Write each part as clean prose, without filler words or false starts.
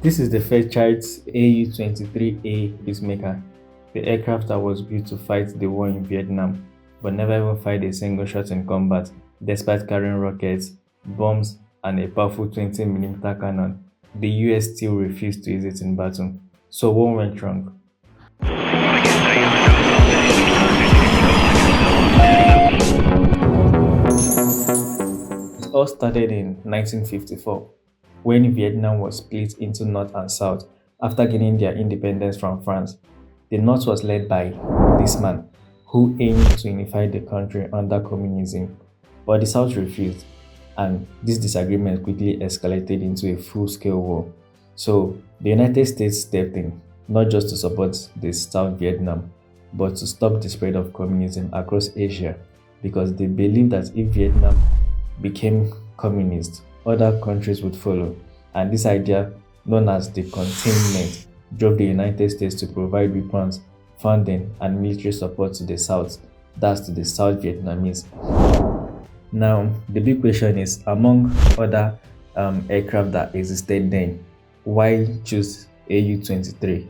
This is the Fairchild AU-23A Peacemaker, the aircraft that was built to fight the war in Vietnam, but never even fired a single shot in combat, despite carrying rockets, bombs, and a powerful 20 mm cannon. The US still refused to use it in battle. So what went wrong? It all started in 1954, when Vietnam was split into North and South after gaining their independence from France. The North was led by this man, who aimed to unify the country under communism, but the South refused, and this disagreement quickly escalated into a full-scale war. So the United States stepped in, not just to support the South Vietnam, but to stop the spread of communism across Asia, because they believed that if Vietnam became communist, other countries would follow. And this idea, known as the containment, drove the United States to provide weapons, funding, and military support to the South, that's to the South Vietnamese. Now, the big question is, among other aircraft that existed then, why choose AU-23?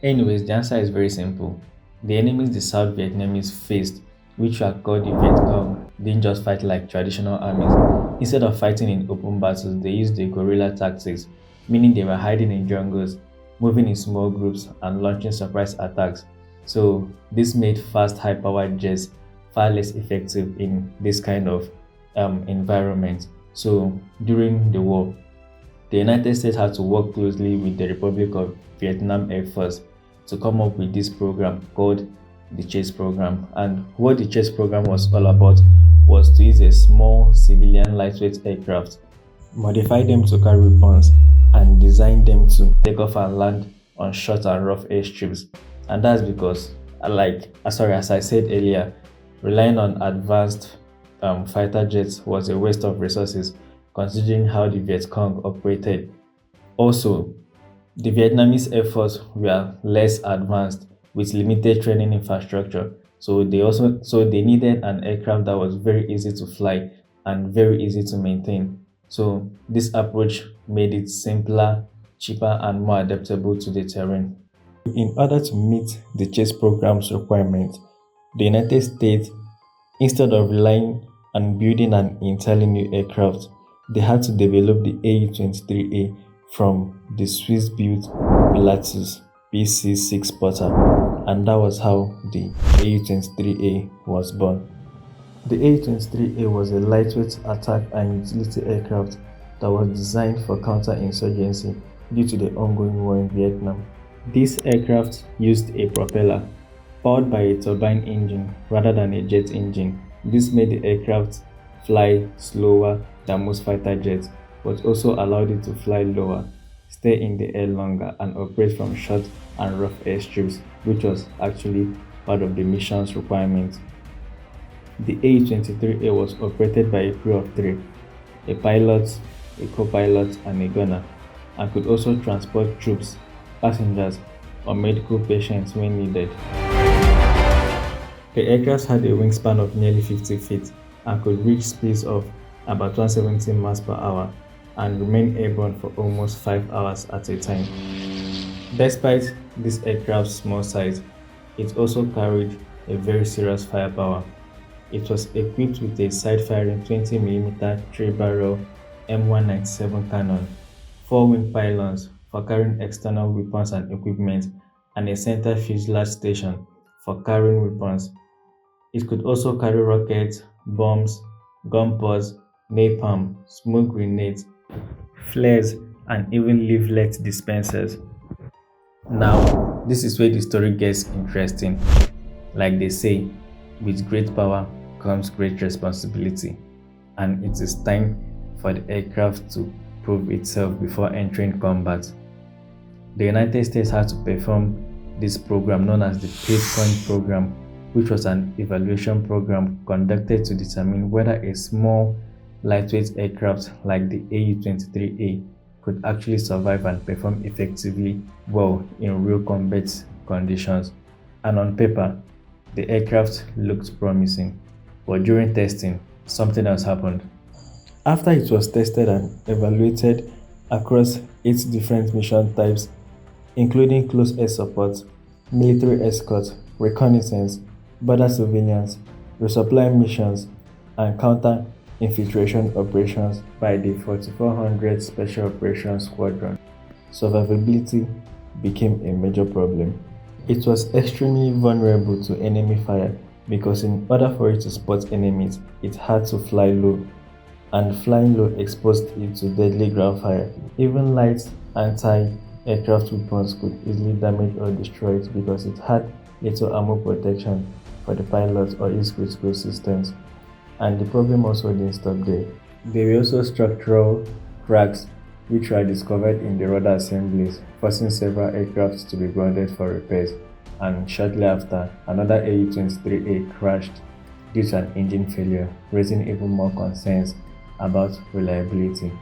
Anyways, the answer is very simple. The enemies the South Vietnamese faced, which were called the Viet Cong, didn't just fight like traditional armies. Instead of fighting in open battles, they used the guerrilla tactics, meaning they were hiding in jungles, moving in small groups, and launching surprise attacks. So this made fast, high-powered jets far less effective in this kind of environment. So during the war, the United States had to work closely with the Republic of Vietnam Air Force to come up with this program called the Chase Program. And what the Chase Program was all about was to use a small civilian lightweight aircraft, modify them to carry weapons, and design them to take off and land on short and rough airstrips. And that's because, as I said earlier, relying on advanced fighter jets was a waste of resources, considering how the Viet Cong operated. Also, the Vietnamese Air Force were less advanced with limited training infrastructure, so they needed an aircraft that was very easy to fly and very easy to maintain. So this approach made it simpler, cheaper, and more adaptable to the terrain. In order to meet the chase program's requirements, the United States, instead of relying on building an entirely new aircraft, they had to develop the AU-23A from the Swiss-built Pilatus PC-6 Porter, and that was how the AU-23A was born. The AU-23A was a lightweight attack and utility aircraft that was designed for counter-insurgency due to the ongoing war in Vietnam. This aircraft used a propeller powered by a turbine engine rather than a jet engine. This made the aircraft fly slower than most fighter jets, but also allowed it to fly lower, stay in the air longer, and operate from short and rough airstrips, which was actually part of the mission's requirements. The AU-23A was operated by a crew of three: a pilot, a co-pilot, and a gunner, and could also transport troops, passengers, or medical patients when needed. The aircraft had a wingspan of nearly 50 feet and could reach speeds of about 170 miles per hour and remain airborne for almost 5 hours at a time. Despite this aircraft's small size, it also carried a very serious firepower. It was equipped with a side-firing 20 mm 3-barrel M197 cannon, 4 wing pylons for carrying external weapons and equipment, and a center fuselage station for carrying weapons. It could also carry rockets, bombs, gun pods, napalm, smoke grenades, flares, and even leaflet dispensers. Now, this is where the story gets interesting. Like they say, with great power comes great responsibility, and it is time for the aircraft to prove itself before entering combat. The United States had to perform this program known as the PAVE COIN program, which was an evaluation program conducted to determine whether a small, lightweight aircraft like the AU-23A could actually survive and perform effectively well in real combat conditions. And on paper, the aircraft looked promising, but during testing, something else happened. After it was tested and evaluated across 8 different mission types, including close air support, military escort, reconnaissance, border surveillance, resupply missions, and counter-infiltration operations by the 4400 Special Operations Squadron. Survivability became a major problem. It was extremely vulnerable to enemy fire because in order for it to spot enemies, it had to fly low, and flying low exposed it to deadly ground fire. Even light anti-aircraft weapons could easily damage or destroy it because it had little armor protection for the pilots or its critical systems. And the problem also didn't stop there. There were also structural cracks which were discovered in the rudder assemblies, forcing several aircraft to be grounded for repairs. And shortly after, another AU-23A crashed due to an engine failure, raising even more concerns about reliability.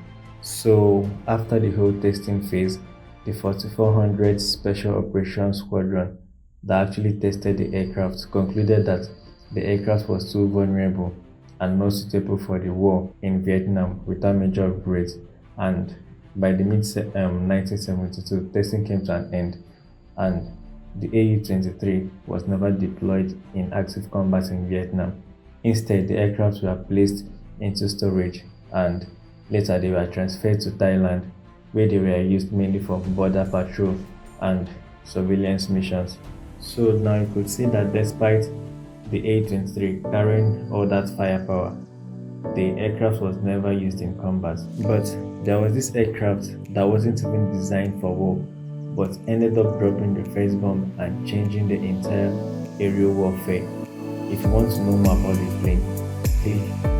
So, after the whole testing phase, the 4400 Special Operations Squadron that actually tested the aircraft concluded that the aircraft was too vulnerable and not suitable for the war in Vietnam without major upgrades. And by the mid 1972, testing came to an end, and the AU-23 was never deployed in active combat in Vietnam. Instead, the aircraft were placed into storage, and later they were transferred to Thailand, where they were used mainly for border patrol and surveillance missions. So now you could see that despite the A-23 carrying all that firepower, the aircraft was never used in combat. But there was this aircraft that wasn't even designed for war, but ended up dropping the first bomb and changing the entire aerial warfare. If you want to know more about the plane, click